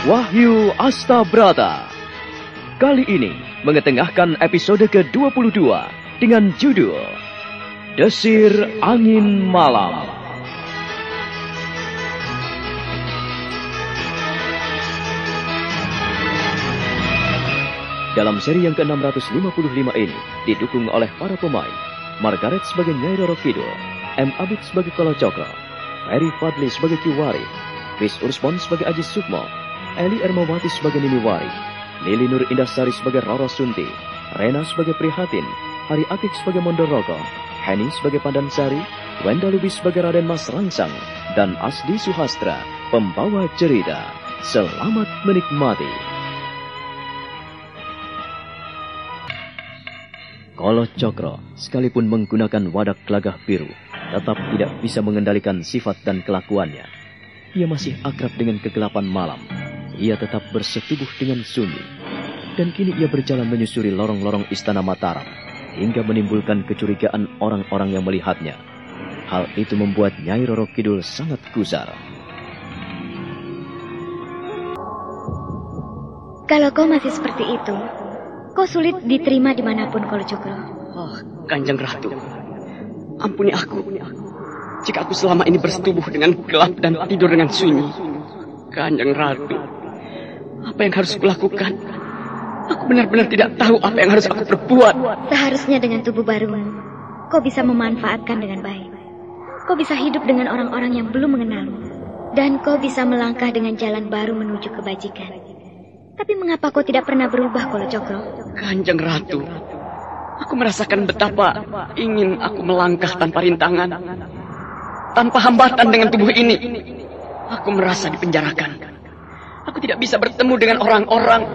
Wahyu Astabrata. Kali ini mengetengahkan episode ke-22 dengan judul Desir Angin Malam. Dalam seri yang ke-655 ini didukung oleh para pemain Margaret sebagai Nyai Roro Kidul, M. Abid sebagai Kolo Cokro, Ferry Fadli sebagai Kiwari, Chris Urspon sebagai Aji Sukmo, Eli Ermawati sebagai Nini Wari, Lili Nur Indasari sebagai Roro Sunti, Rena sebagai Prihatin, Hari Akik sebagai Mondorogo, Henny sebagai Pandansari, Wenda Lubis sebagai Raden Mas Rangsang, dan Asdi Suhastra, pembawa cerita. Selamat menikmati. Kolo Cokro, sekalipun menggunakan wadak gelagah biru, tetap tidak bisa mengendalikan sifat dan kelakuannya. Ia masih akrab dengan kegelapan malam. Ia tetap bersetubuh dengan sunyi. Dan kini ia berjalan menyusuri lorong-lorong istana Mataram, hingga menimbulkan kecurigaan orang-orang yang melihatnya. Hal itu membuat Nyai Roro Kidul sangat gusar. Kalau kau masih seperti itu, kau sulit diterima dimanapun, Kolo Cokro. Oh, Kanjeng Ratu, ampuni aku jika aku selama ini bersetubuh dengan gelap dan tidur dengan sunyi. Kanjeng Ratu, apa yang harus kulakukan? Aku benar-benar tidak tahu apa yang harus aku perbuat. Seharusnya dengan tubuh baru, kau bisa memanfaatkan dengan baik. Kau bisa hidup dengan orang-orang yang belum mengenalmu. Dan kau bisa melangkah dengan jalan baru menuju kebajikan. Tapi mengapa kau tidak pernah berubah, Kolo Cokro? Kanjeng Ratu, aku merasakan betapa ingin aku melangkah tanpa rintangan, tanpa hambatan dengan tubuh ini. Aku merasa dipenjarakan. Aku tidak bisa bertemu dengan orang-orang.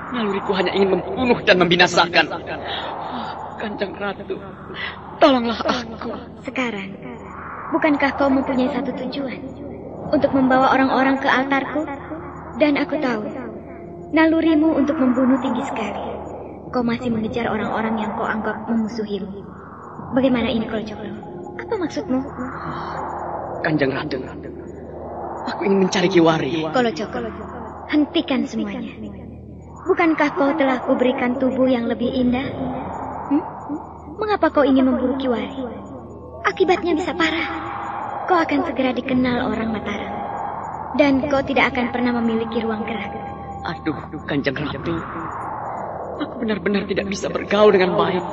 Naluriku hanya ingin membunuh dan membinasakan. Kanjeng Ratu, tolonglah aku. Sekarang, bukankah kau mempunyai satu tujuan? Untuk membawa orang-orang ke altarku? Dan aku tahu, nalurimu untuk membunuh tinggi sekali. Kau masih mengejar orang-orang yang kau anggap memusuhimu. Bagaimana ini, Kolo Cokro? Apa maksudmu? Kanjeng Ratu, aku ingin mencari Kiwari. Kolo Cokro, hentikan semuanya. Bukankah kau telah kuberikan tubuh yang lebih indah? Mengapa kau ingin memburu Kiwari? Akibatnya bisa parah. Kau akan segera dikenal orang Mataram. Dan kau tidak akan pernah memiliki ruang gerak. Aduh, Kanjeng Ratu, aku benar-benar tidak bisa bergaul dengan baik.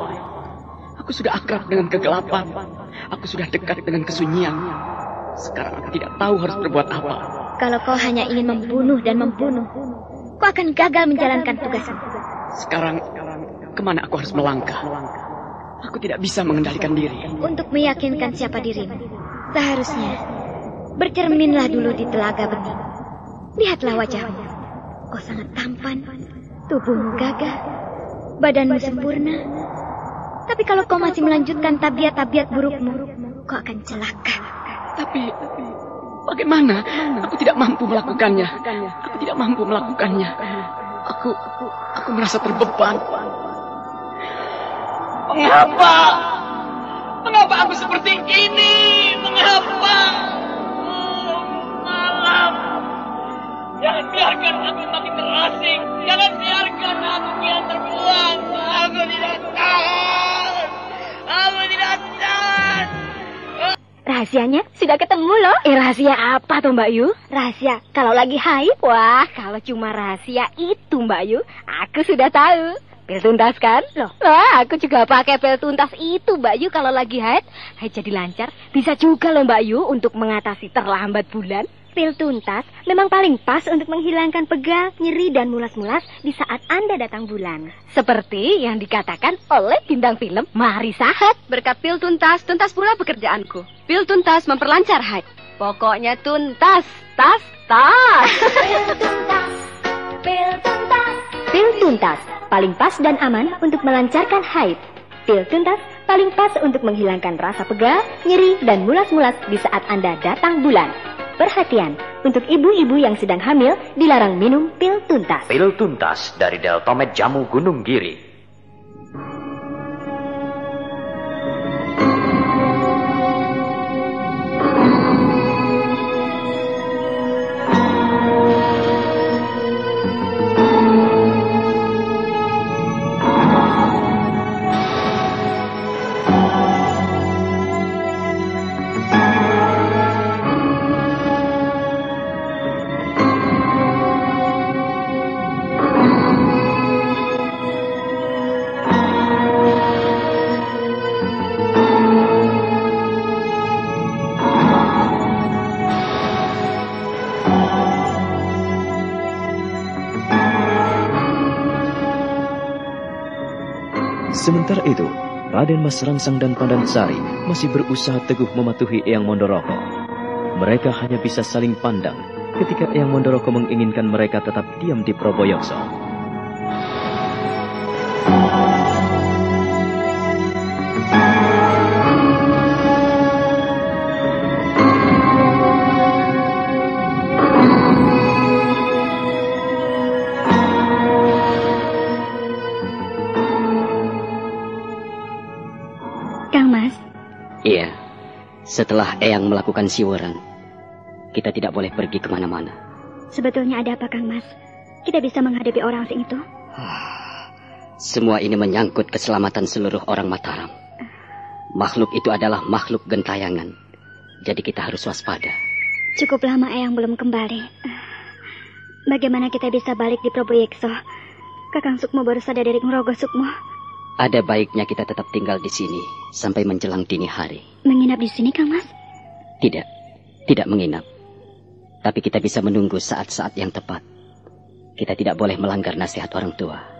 Aku sudah akrab dengan kegelapan. Aku sudah dekat dengan kesunyian. Sekarang aku tidak tahu harus berbuat apa. Kalau kau hanya ingin membunuh dan membunuh, kau akan gagal menjalankan tugasmu. Sekarang, kemana aku harus melangkah? Aku tidak bisa mengendalikan diri. Untuk meyakinkan siapa dirimu, seharusnya bercerminlah dulu di telaga bening. Lihatlah wajahmu. Kau sangat tampan, tubuhmu gagah, badanmu sempurna. Tapi kalau kau masih melanjutkan tabiat-tabiat burukmu, kau akan celaka. Tapi bagaimana? Aku tidak mampu melakukannya. Aku tidak mampu melakukannya. Aku merasa terbeban. Mengapa? Mengapa aku seperti ini? Mengapa? Oh, malam. Jangan biarkan aku makin terasing. Jangan biarkan aku kian terbuang. Aku tidak tahan. Aku tidak tahan. Rahasianya sudah ketemu loh. Rahasia apa tuh Mbak Yu? Rahasia kalau lagi haid. Wah, kalau cuma rahasia itu Mbak Yu, aku sudah tahu. Pil tuntas kan? Loh, aku juga pakai pil tuntas itu Mbak Yu kalau lagi haid. Haid jadi lancar. Bisa juga loh Mbak Yu untuk mengatasi terlambat bulan. Pil tuntas memang paling pas untuk menghilangkan pegal, nyeri, dan mulas-mulas di saat Anda datang bulan. Seperti yang dikatakan oleh bintang film Marissa Haid. Berkat pil tuntas, tuntas pula pekerjaanku. Pil tuntas memperlancar haid. Pokoknya tuntas, tas. Pil tuntas, pil tuntas. Pil tuntas paling pas dan aman untuk melancarkan haid. Pil tuntas paling pas untuk menghilangkan rasa pegal, nyeri, dan mulas-mulas di saat Anda datang bulan. Perhatian, untuk ibu-ibu yang sedang hamil dilarang minum pil tuntas. Pil tuntas dari Deltomed Jamu Gunung Giri. Sementara itu, Raden Mas Rangsang dan Pandansari masih berusaha teguh mematuhi Eyang Mondoroko. Mereka hanya bisa saling pandang ketika Eyang Mondoroko menginginkan mereka tetap diam di Proboyokso. Iya, setelah Eyang melakukan siwuran, kita tidak boleh pergi kemana-mana. Sebetulnya ada apa, Kang Mas? Kita bisa menghadapi orang asing itu? Semua ini menyangkut keselamatan seluruh orang Mataram. Makhluk itu adalah makhluk gentayangan, jadi kita harus waspada. Cukup lama Eyang belum kembali. Bagaimana kita bisa balik di Proboyekso? Kakang Sukmo baru sadar dari Ngrogo Sukmo. Ada baiknya kita tetap tinggal di sini sampai menjelang dini hari. Menginap di sini, Kang Mas? Tidak menginap. Tapi kita bisa menunggu saat-saat yang tepat. Kita tidak boleh melanggar nasihat orang tua.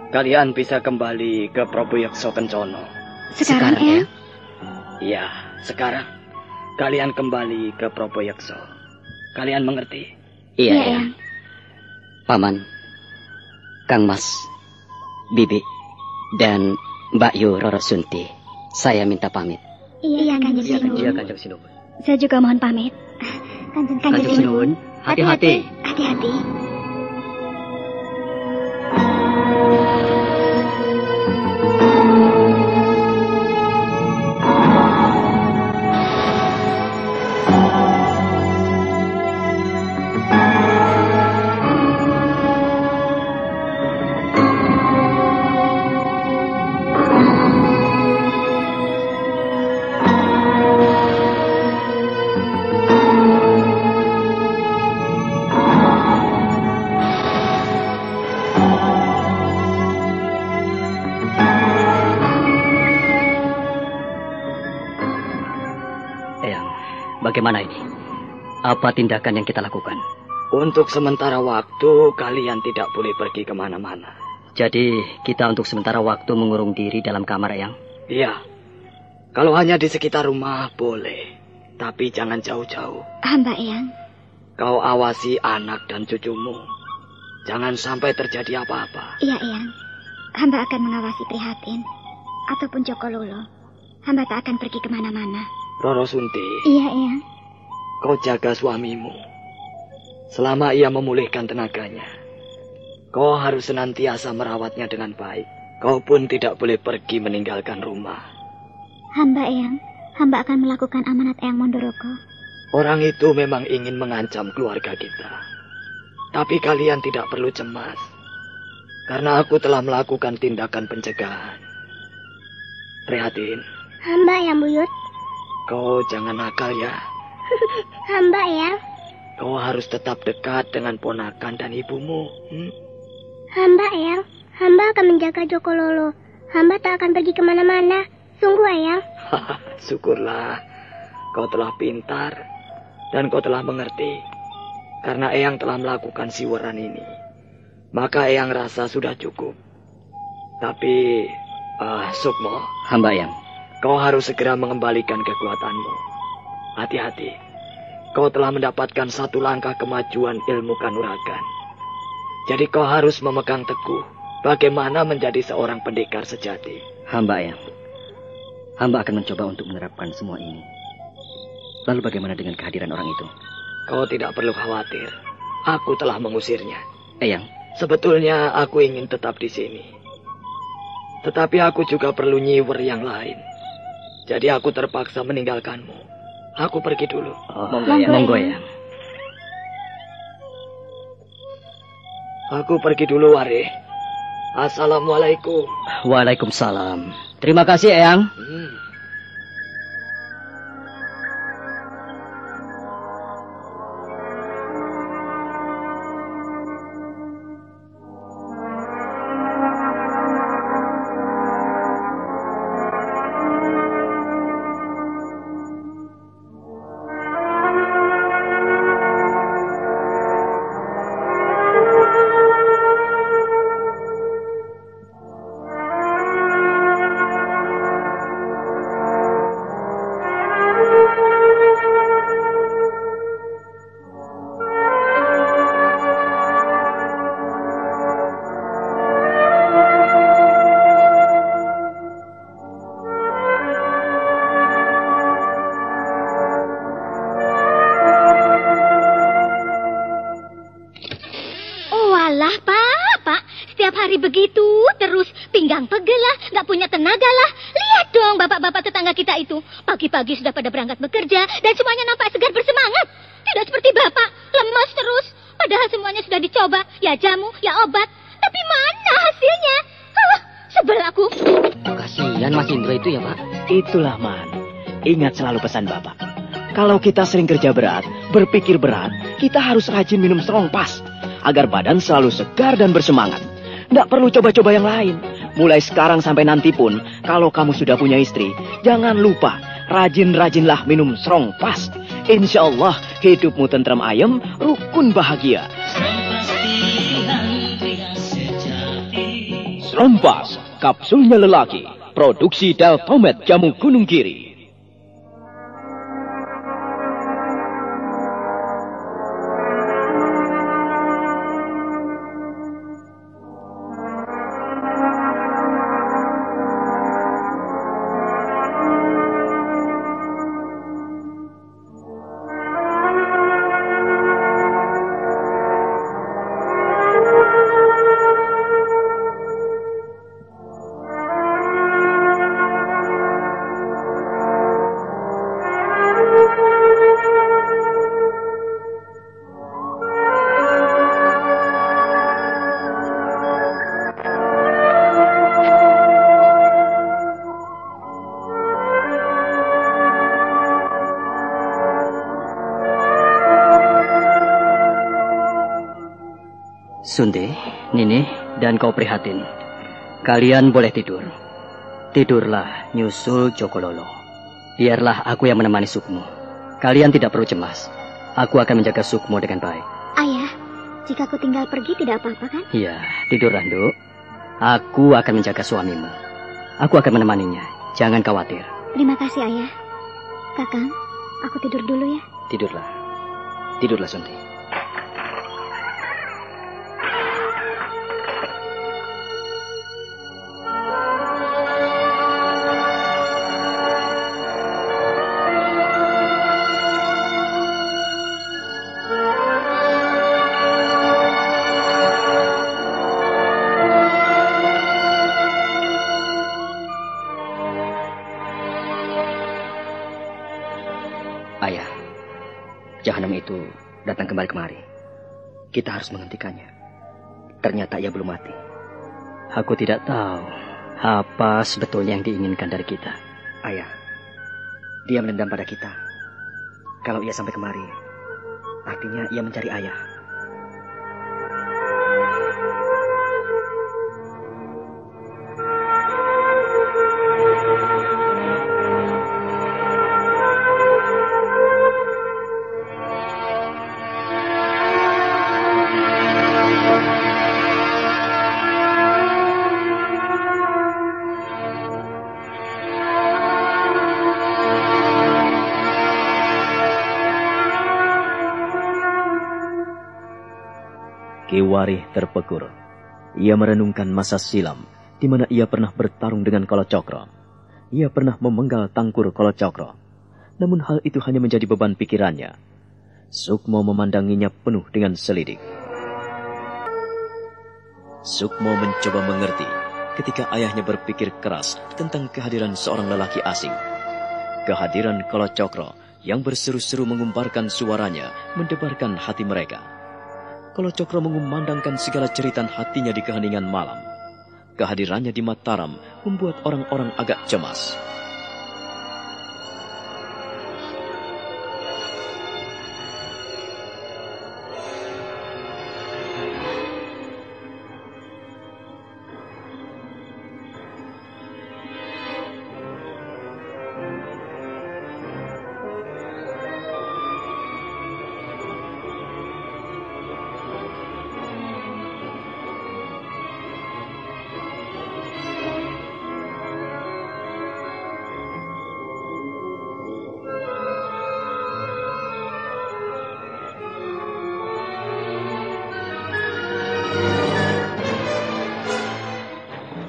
Kalian bisa kembali ke Proboyekso Kencono. Sekarang ya? Iya, sekarang. Kalian kembali ke Proboyekso. Kalian mengerti? Iya, Iya, Eyang. Paman, Kang Mas, Bibi, dan Mbak Yu Roro Sunti, saya minta pamit. Iya, Kanjeng Sinuwun. Iya, Kanjeng Sinuwun. Saya juga mohon pamit. Kanjeng Sinuwun, hati-hati. Hati-hati. Bagaimana ini? Apa tindakan yang kita lakukan? Untuk sementara waktu, kalian tidak boleh pergi kemana-mana. Jadi, kita untuk sementara waktu mengurung diri dalam kamar, Eyang? Iya. Kalau hanya di sekitar rumah, boleh. Tapi jangan jauh-jauh. Hamba, Eyang. Kau awasi anak dan cucumu. Jangan sampai terjadi apa-apa. Iya, Eyang. Hamba akan mengawasi Prihatin. Ataupun Joko Lolo. Hamba tak akan pergi kemana-mana. Roro Sunti. Iya, Eyang. Kau jaga suamimu. Selama ia memulihkan tenaganya. Kau harus senantiasa merawatnya dengan baik. Kau pun tidak boleh pergi meninggalkan rumah. Hamba, Eyang. Hamba akan melakukan amanat Eyang Mondoroko. Orang itu memang ingin mengancam keluarga kita. Tapi kalian tidak perlu cemas. Karena aku telah melakukan tindakan pencegahan. Prihatin. Hamba, Eyang Buyut. Kau jangan nakal ya. Hamba, Eyang. Kau harus tetap dekat dengan ponakan dan ibumu. Hamba, Eyang. Hamba akan menjaga Joko Lolo. Hamba tak akan pergi kemana-mana. Sungguh, Eyang. Syukurlah. Kau telah pintar. Dan kau telah mengerti. Karena Eyang telah melakukan siweran ini. Maka Eyang rasa sudah cukup. Tapi, Sukmo. Hamba, Eyang. Kau harus segera mengembalikan kekuatanmu. Hati-hati. Kau telah mendapatkan satu langkah kemajuan ilmu kanuragan. Jadi kau harus memegang teguh bagaimana menjadi seorang pendekar sejati. Hamba, Eyang. Hamba akan mencoba untuk menerapkan semua ini. Lalu bagaimana dengan kehadiran orang itu? Kau tidak perlu khawatir. Aku telah mengusirnya. Eyang. Sebetulnya aku ingin tetap di sini. Tetapi aku juga perlu nyiwer yang lain. Jadi aku terpaksa meninggalkanmu. Aku pergi dulu. Monggo, Eyang. Aku pergi dulu, Wari. Assalamualaikum. Waalaikumsalam. Terima kasih, Eyang. terus, pinggang pegel lah, nggak punya tenaga lah. Lihat dong bapak-bapak tetangga kita itu. Pagi-pagi sudah pada berangkat bekerja dan semuanya nampak segar bersemangat. Tidak seperti bapak, lemas terus. Padahal semuanya sudah dicoba, ya jamu, ya obat. Tapi mana hasilnya? Sebel aku. Kasihan Mas Indro itu ya, Pak. Itulah, Man. Ingat selalu pesan Bapak. Kalau kita sering kerja berat, berpikir berat, kita harus rajin minum strong pas. Agar badan selalu segar dan bersemangat. Nggak perlu coba-coba yang lain. Mulai sekarang sampai nanti pun, kalau kamu sudah punya istri, jangan lupa, rajin-rajinlah minum strong pas. Insya Allah, hidupmu tentram ayem, rukun bahagia. Strong Pas, kapsulnya lelaki. Produksi Deltomed Jamu Gunung Giri. Sunde, Nini, dan kau prihatin. Kalian boleh tidur. Tidurlah, nyusul Jokololo. Biarlah aku yang menemani Sukmo. Kalian tidak perlu cemas. Aku akan menjaga Sukmo dengan baik. Ayah, jika aku tinggal pergi tidak apa-apa kan? Iya, tidurlah, Nduk. Aku akan menjaga suamimu. Aku akan menemaninya. Jangan khawatir. Terima kasih, Ayah. Kakang, aku tidur dulu ya. Tidurlah. Tidurlah, Sunde. Ayah, Jahanam itu datang kemari. Kita harus menghentikannya. Ternyata ia belum mati. Aku tidak tahu apa sebetulnya yang diinginkan dari kita. Ayah, dia menendam pada kita. Kalau ia sampai kemari, artinya ia mencari ayah. Kiwari terpekur. Ia merenungkan masa silam, di mana ia pernah bertarung dengan Kalacakra. Ia pernah memenggal tangkur Kalacakra. Namun hal itu hanya menjadi beban pikirannya. Sukmo memandanginya penuh dengan selidik. Sukmo mencoba mengerti ketika ayahnya berpikir keras tentang kehadiran seorang lelaki asing. Kehadiran Kalacakra yang berseru-seru mengumparkan suaranya mendebarkan hati mereka. Kalacakra mengumandangkan segala jeritan hatinya di keheningan malam. Kehadirannya di Mataram membuat orang-orang agak cemas.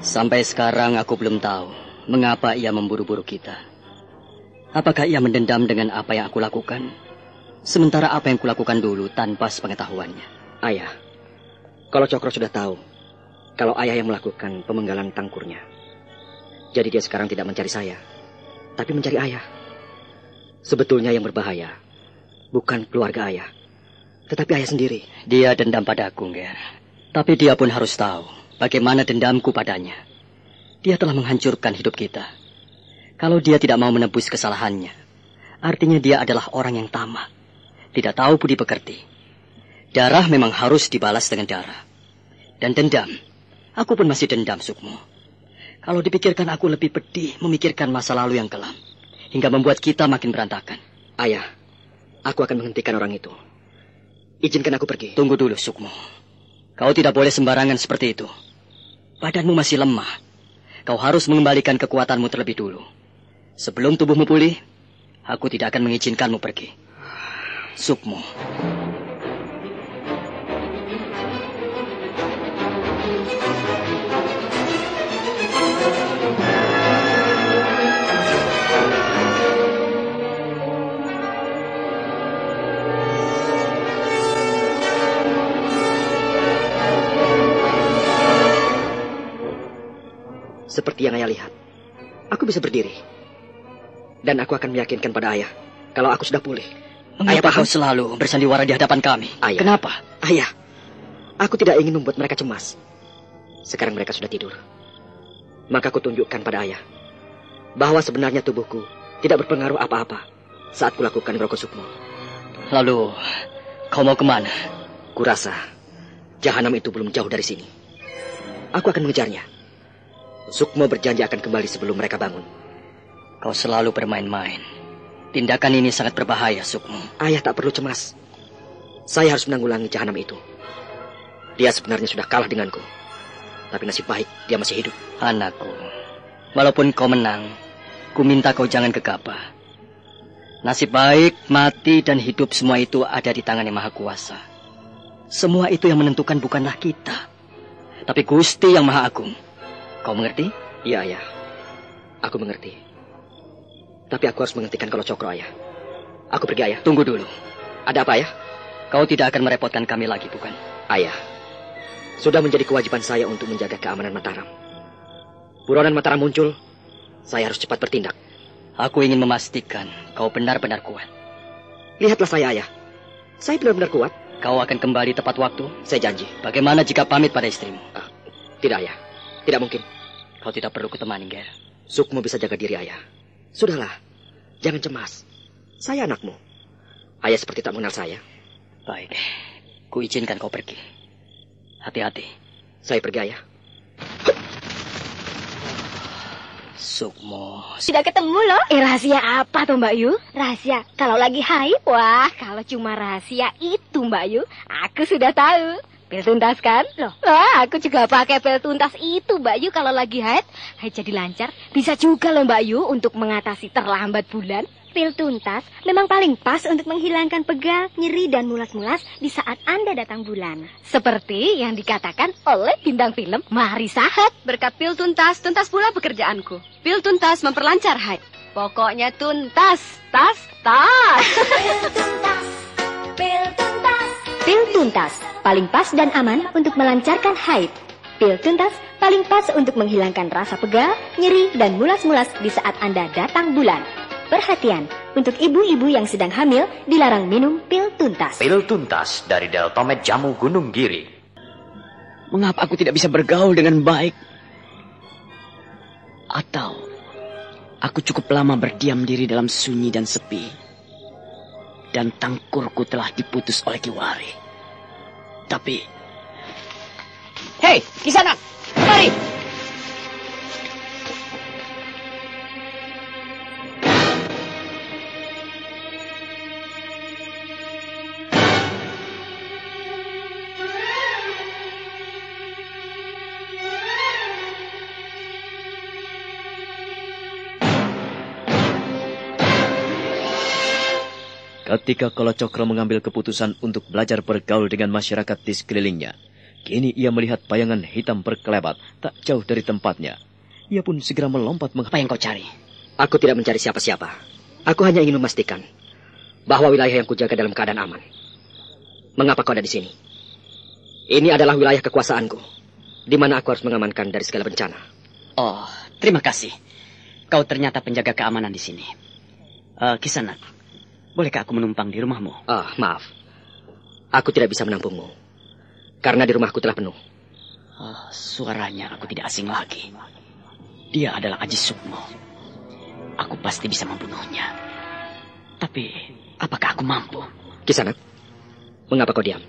Sampai sekarang aku belum tahu mengapa ia memburu-buru kita. Apakah ia mendendam dengan apa yang aku lakukan? Sementara apa yang kulakukan dulu tanpa sepengetahuannya. Ayah, Kalacakra sudah tahu kalau ayah yang melakukan pemenggalan tangkurnya. Jadi dia sekarang tidak mencari saya, tapi mencari ayah. Sebetulnya yang berbahaya bukan keluarga ayah, tetapi ayah sendiri. Dia dendam padaku, Ger. Tapi dia pun harus tahu bagaimana dendamku padanya. Dia telah menghancurkan hidup kita. Kalau dia tidak mau menebus kesalahannya, artinya dia adalah orang yang tamak, tidak tahu budi pekerti. Darah memang harus dibalas dengan darah. Dan dendam, aku pun masih dendam, Sukmo. Kalau dipikirkan aku lebih pedih memikirkan masa lalu yang kelam, hingga membuat kita makin berantakan. Ayah, aku akan menghentikan orang itu. Izinkan aku pergi. Tunggu dulu, Sukmo. Kau tidak boleh sembarangan seperti itu. Badanmu masih lemah. Kau harus mengembalikan kekuatanmu terlebih dulu. Sebelum tubuhmu pulih, aku tidak akan mengizinkanmu pergi. Sukmo. Seperti yang ayah lihat, aku bisa berdiri. Dan aku akan meyakinkan pada ayah kalau aku sudah pulih. Mengapa kau selalu bersandiwara di hadapan kami? Ayah. Kenapa? Ayah, aku tidak ingin membuat mereka cemas. Sekarang mereka sudah tidur. Maka aku tunjukkan pada ayah bahwa sebenarnya tubuhku tidak berpengaruh apa-apa saat kulakukan Roko Sukmo. Lalu, kau mau kemana? Kurasa jahanam itu belum jauh dari sini. Aku akan mengejarnya. Sukmo berjanji akan kembali sebelum mereka bangun. Kau selalu bermain-main. Tindakan ini sangat berbahaya, Sukmo. Ayah tak perlu cemas. Saya harus menanggulangi jahanam itu. Dia sebenarnya sudah kalah denganku. Tapi nasib baik, dia masih hidup. Anakku, walaupun kau menang, ku minta kau jangan gegabah. Nasib baik, mati, dan hidup semua itu ada di tangan Yang Maha Kuasa. Semua itu yang menentukan bukanlah kita, tapi Gusti Yang Maha Agung. Kau mengerti? Iya, ayah. Aku mengerti. Tapi aku harus menghentikan kalau Cokro, ayah. Aku pergi, ayah. Tunggu dulu. Ada apa, ayah? Kau tidak akan merepotkan kami lagi, bukan? Ayah, sudah menjadi kewajiban saya untuk menjaga keamanan Mataram. Buronan Mataram muncul, saya harus cepat bertindak. Aku ingin memastikan kau benar-benar kuat. Lihatlah saya, ayah. Saya benar-benar kuat. Kau akan kembali tepat waktu? Saya janji. Bagaimana jika pamit pada istrimu? Tidak, ayah. Tidak mungkin. Kau tidak perlu kutemani, Ger. Sukmo bisa jaga diri, ayah. Sudahlah, jangan cemas. Saya anakmu. Ayah seperti tak mengenal saya. Baik, ku izinkan kau pergi. Hati-hati. Saya pergi, ayah. Sukmo. Sudah ketemu loh. Rahasia apa tuh Mbak Yu? Rahasia kalau lagi haid. Wah, kalau cuma rahasia itu Mbak Yu, aku sudah tahu. Pil tuntas kan? Loh, aku juga pakai pil tuntas itu Mbak Yu kalau lagi haid jadi lancar. Bisa juga loh Mbak Yu untuk mengatasi terlambat bulan. Pil tuntas memang paling pas untuk menghilangkan pegal, nyeri, dan mulas-mulas di saat Anda datang bulan. Seperti yang dikatakan oleh bintang film Mari Sahat. Berkat pil tuntas, tuntas pula pekerjaanku. Pil tuntas memperlancar haid. Pokoknya tuntas, tas. Pil tuntas, pil tuntas. Pil tuntas paling pas dan aman untuk melancarkan haid. Pil tuntas paling pas untuk menghilangkan rasa pegal, nyeri, dan mulas-mulas di saat Anda datang bulan. Perhatian, untuk ibu-ibu yang sedang hamil dilarang minum pil tuntas. Pil tuntas dari Deltomed Jamu Gunung Giri. Mengapa aku tidak bisa bergaul dengan baik? Atau aku cukup lama berdiam diri dalam sunyi dan sepi, dan tangkurku telah diputus oleh Kiwari. Tapi, hei, Kisanak, mari! Ketika Kalacakra mengambil keputusan untuk belajar bergaul dengan masyarakat di sekelilingnya, kini ia melihat bayangan hitam berkelebat tak jauh dari tempatnya. Ia pun segera melompat. Apa yang kau cari? Aku tidak mencari siapa-siapa. Aku hanya ingin memastikan bahwa wilayah yang kujaga dalam keadaan aman. Mengapa kau ada di sini? Ini adalah wilayah kekuasaanku. di mana aku harus mengamankan dari segala bencana. Oh, terima kasih. Kau ternyata penjaga keamanan di sini. Kisanak, bolehkah aku menumpang di rumahmu? Maaf. Aku tidak bisa menampungmu. Karena di rumahku telah penuh. Suaranya aku tidak asing lagi. Dia adalah Aji Sukmo. Aku pasti bisa membunuhnya. Tapi, apakah aku mampu? Kisanak, mengapa kau diam?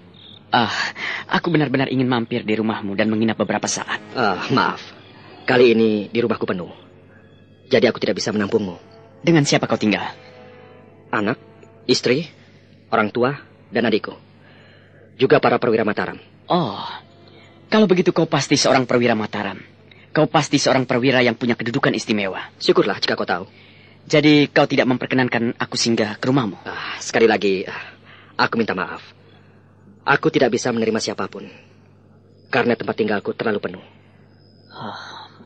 Aku benar-benar ingin mampir di rumahmu dan menginap beberapa saat. Maaf. Kali ini di rumahku penuh. Jadi aku tidak bisa menampungmu. Dengan siapa kau tinggal? Anak, istri, orang tua, dan adikku. Juga para perwira Mataram. Oh, kalau begitu kau pasti seorang perwira Mataram. Kau pasti seorang perwira yang punya kedudukan istimewa. Syukurlah jika kau tahu. Jadi kau tidak memperkenankan aku singgah ke rumahmu? Sekali lagi, aku minta maaf. Aku tidak bisa menerima siapapun. Karena tempat tinggalku terlalu penuh.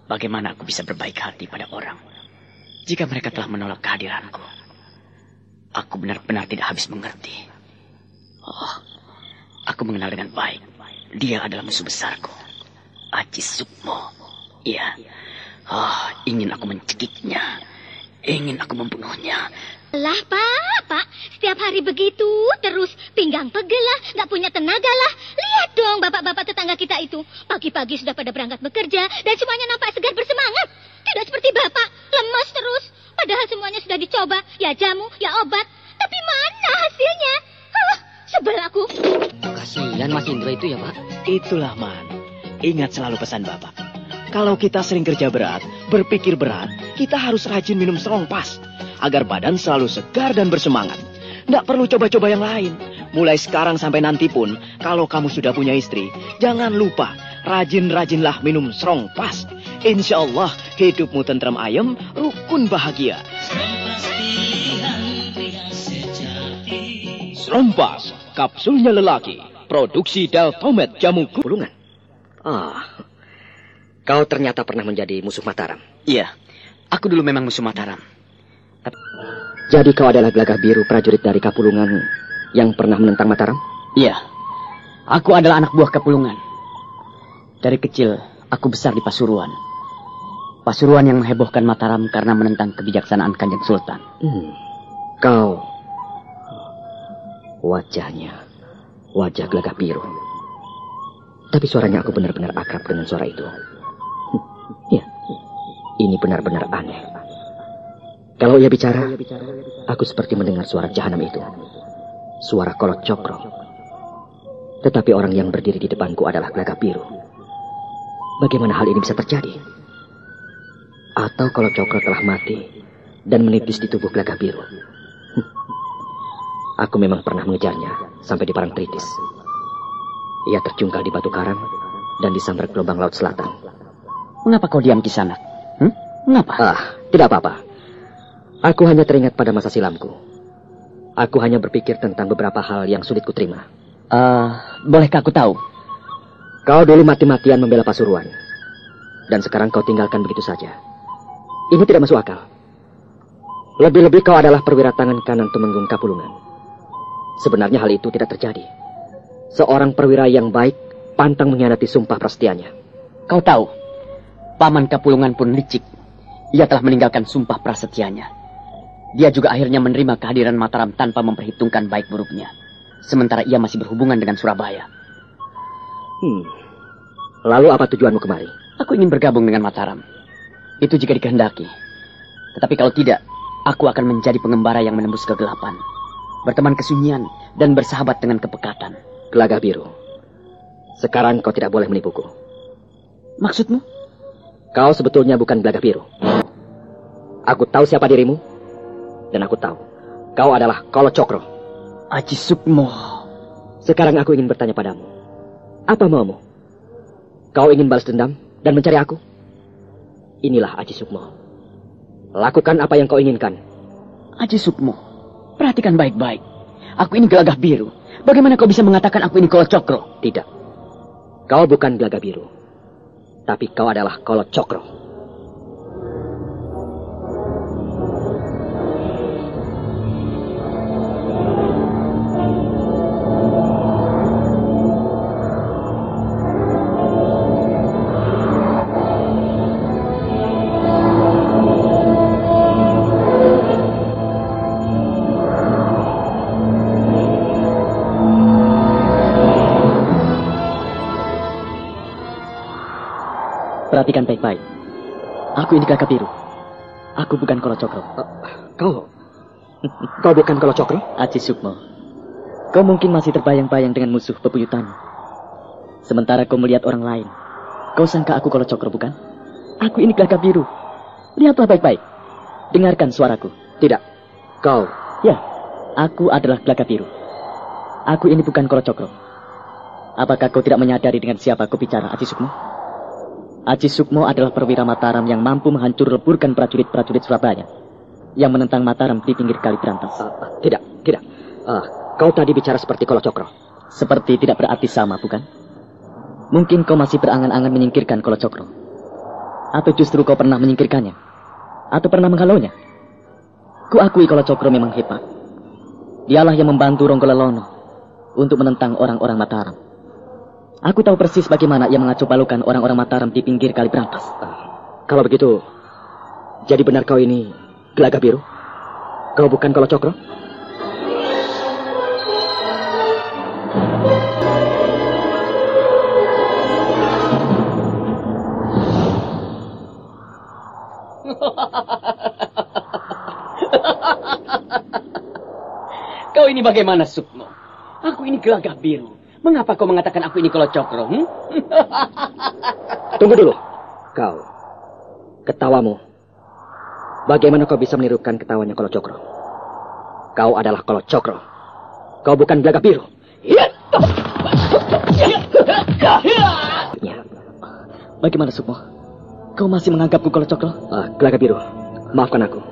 Bagaimana aku bisa berbaik hati pada orang jika mereka telah menolak kehadiranku? Aku benar-benar tidak habis mengerti. Aku mengenal dengan baik. Dia adalah musuh besarku, Aji Sukmo. Iya. Ingin aku mencekiknya. Ingin aku membunuhnya. Lah, Pak. Setiap hari begitu, terus pinggang pegel lah, nggak punya tenaga lah. Lihat dong bapak-bapak tetangga kita itu. Pagi-pagi sudah pada berangkat bekerja, dan semuanya nampak segar bersemangat. Tidak seperti Bapak, lemas terus. Padahal semuanya sudah dicoba, ya jamu, ya obat. Tapi mana hasilnya? Sebel aku. Kasihan Mas Indro itu ya, Pak. Itulah, Man. Ingat selalu pesan Bapak. Kalau kita sering kerja berat, berpikir berat, kita harus rajin minum Strongpass agar badan selalu segar dan bersemangat. Nggak perlu coba-coba yang lain. Mulai sekarang sampai nanti pun, kalau kamu sudah punya istri, jangan lupa rajin-rajinlah minum Strongpass. Insya Allah hidupmu tentram ayem, rukun bahagia. Strongpass, kapsulnya lelaki, produksi Deltomed Jamu Pulungan. Kau ternyata pernah menjadi musuh Mataram. Iya, aku dulu memang musuh Mataram. Jadi kau adalah Gelagah Biru prajurit dari Kapulungan yang pernah menentang Mataram? Iya, aku adalah anak buah Kapulungan. Dari kecil, aku besar di Pasuruan. Pasuruan yang menghebohkan Mataram karena menentang kebijaksanaan Kanjeng Sultan. Kau... Wajahnya, wajah Gelagah Biru. Tapi suaranya aku benar-benar akrab dengan suara itu. Ya, ini benar-benar aneh. Kalau ia bicara, aku seperti mendengar suara jahanam itu. Suara Kolot Cokro. Tetapi orang yang berdiri di depanku adalah Gelagah Biru. Bagaimana hal ini bisa terjadi? Atau Kolot Cokro telah mati dan menipis di tubuh Gelagah Biru? Aku memang pernah mengejarnya sampai di Parangtritis. Ia terjungkal di batu karang dan disambar gelombang laut selatan. Mengapa kau diam, Kisanak? Mengapa? Tidak apa-apa. Aku hanya teringat pada masa silamku. Aku hanya berpikir tentang beberapa hal yang sulit kuterima. Bolehkah aku tahu? Kau dulu mati-matian membela Pasuruan. Dan sekarang kau tinggalkan begitu saja. Ini tidak masuk akal. Lebih-lebih kau adalah perwira tangan kanan Tumenggung Kapulungan. Sebenarnya hal itu tidak terjadi. Seorang perwira yang baik pantang mengkhianati sumpah prasetyanya. Kau tahu, Paman Kapulungan pun licik. Ia telah meninggalkan sumpah prasetyanya. Dia juga akhirnya menerima kehadiran Mataram tanpa memperhitungkan baik buruknya. Sementara ia masih berhubungan dengan Surabaya. Lalu apa tujuanmu kemari? Aku ingin bergabung dengan Mataram. Itu jika dikehendaki. Tetapi kalau tidak, aku akan menjadi pengembara yang menembus kegelapan. Berteman kesunyian dan bersahabat dengan kepekatan. Gelagah Biru, sekarang kau tidak boleh menipuku. Maksudmu? Kau sebetulnya bukan Gelagah Biru. Aku tahu siapa dirimu. Dan aku tahu, kau adalah Kolot Cokro. Aji Sukmo. Sekarang aku ingin bertanya padamu. Apa maumu? Kau ingin balas dendam dan mencari aku? Inilah Aji Sukmo. Lakukan apa yang kau inginkan. Aji Sukmo, perhatikan baik-baik. Aku ini Gelagah Biru. Bagaimana kau bisa mengatakan aku ini Kolot Cokro? Tidak. Kau bukan Gelagah Biru. Tapi kau adalah Kolot Cokro. perhatikan baik-baik. Aku ini Gagak Biru. Aku bukan Kalacakra. Kau bukan Kalacakra? Aji Sukmo, kau mungkin masih terbayang-bayang dengan musuh bebuyutanmu. Sementara kau melihat orang lain, kau sangka aku Kalacakra, bukan? Aku ini Gagak Biru. Lihatlah baik-baik. Dengarkan suaraku. Tidak. Kau? Ya, aku adalah Gagak Biru. Aku ini bukan Kalacakra. Apakah kau tidak menyadari dengan siapa kau bicara, Aji Sukmo? Aji Sukmo adalah perwira Mataram yang mampu menghancur leburkan prajurit-prajurit Surabaya yang menentang Mataram di pinggir Kali Berantas. Tidak. Kau tadi bicara seperti Kalacakra. Seperti tidak berarti sama, bukan? Mungkin kau masih berangan-angan menyingkirkan Kalacakra. Atau justru kau pernah menyingkirkannya? Atau pernah menghalaunya? Kuakui Kalacakra memang hebat. Dialah yang membantu Ronggolalono untuk menentang orang-orang Mataram. Aku tahu persis bagaimana ia mengacau balukan orang-orang Mataram di pinggir Kali Berantas. Kalau begitu, jadi benar kau ini Gagak Biru? Kau bukan Kalacakra? Kau ini bagaimana, Sukmo? Aku ini Gagak Biru. Mengapa kau mengatakan aku ini Kalacakra? Tunggu dulu. Kau, ketawamu. Bagaimana kau bisa menirukan ketawanya Kalacakra? Kau adalah Kalacakra. Kau bukan Gagak Biru. Bagaimana, Sukmo? Kau masih menganggapku Kalacakra? Gagak Biru, maafkan aku.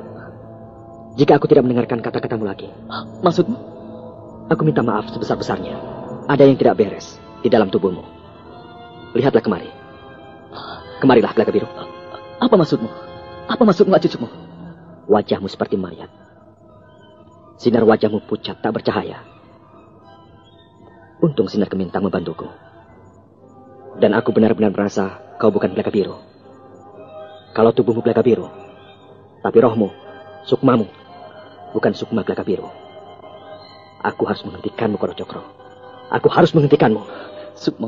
Jika aku tidak mendengarkan kata-katamu lagi. Maksudmu? Aku minta maaf sebesar-besarnya. Ada yang tidak beres di dalam tubuhmu. Lihatlah kemari. Kemarilah, Gagak Biru. Apa maksudmu? Apa maksudmu, Aji Sukmo? Wajahmu seperti mayat. Sinar wajahmu pucat tak bercahaya. Untung sinar Kemintang membantuku. Dan aku benar-benar merasa kau bukan Gagak Biru. Kalau tubuhmu Gagak Biru, tapi rohmu, sukmamu, bukan sukma Gagak Biru. Aku harus menghentikanmu, Kalacakra. Aku harus menghentikanmu. Sukmo,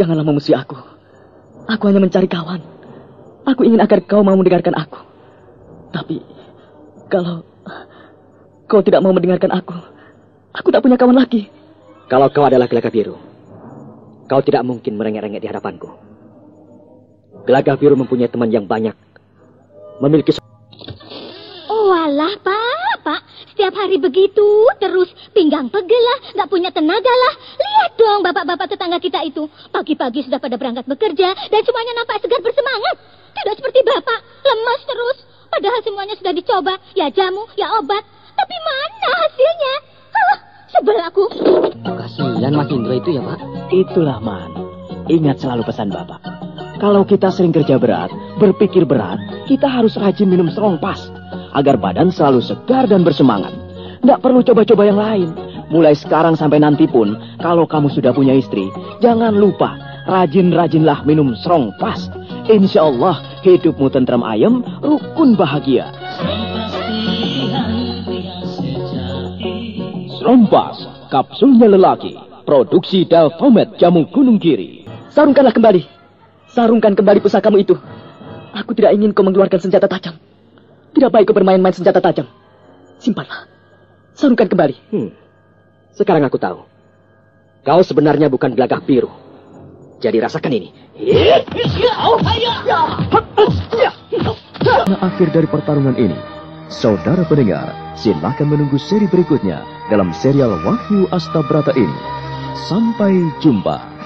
janganlah memusuhi aku. Aku hanya mencari kawan. Aku ingin agar kau mau mendengarkan aku. Tapi, kalau kau tidak mau mendengarkan aku tak punya kawan lagi. Kalau kau adalah Gagak Biru, kau tidak mungkin merengek-rengek di hadapanku. Gagak Biru mempunyai teman yang banyak. Memiliki... Oh alah, Pak. Setiap hari begitu, terus pinggang pegel lah, nggak punya tenaga lah. Lihat dong bapak-bapak tetangga kita itu. Pagi-pagi sudah pada berangkat bekerja dan semuanya nampak segar bersemangat. Tidak seperti bapak, lemas terus. Padahal semuanya sudah dicoba, ya jamu, ya obat. Tapi mana hasilnya? Sebel aku. Kasihan Mas Indro itu ya, Pak. Itulah, Man. Ingat selalu pesan Bapak. Kalau kita sering kerja berat, berpikir berat, kita harus rajin minum Strongpass agar badan selalu segar dan bersemangat. Nggak perlu coba-coba yang lain. Mulai sekarang sampai nanti pun, kalau kamu sudah punya istri, jangan lupa rajin-rajinlah minum Strongpass. Insya Allah hidupmu tentram ayem, rukun bahagia. Strongpass, kapsulnya lelaki, produksi Deltomed Jamu Gunung Giri. Sarungkanlah kembali. Sarungkan kembali pusakamu itu. Aku tidak ingin kau mengeluarkan senjata tajam. Tidak baik kau bermain-main senjata tajam. Simpanlah. Sarungkan kembali. Sekarang aku tahu. Kau sebenarnya bukan Gagak Biru. Jadi rasakan ini. Nah, akhir dari pertarungan ini, saudara pendengar, silakan menunggu seri berikutnya dalam serial Wahyu Astabrata ini. Sampai jumpa.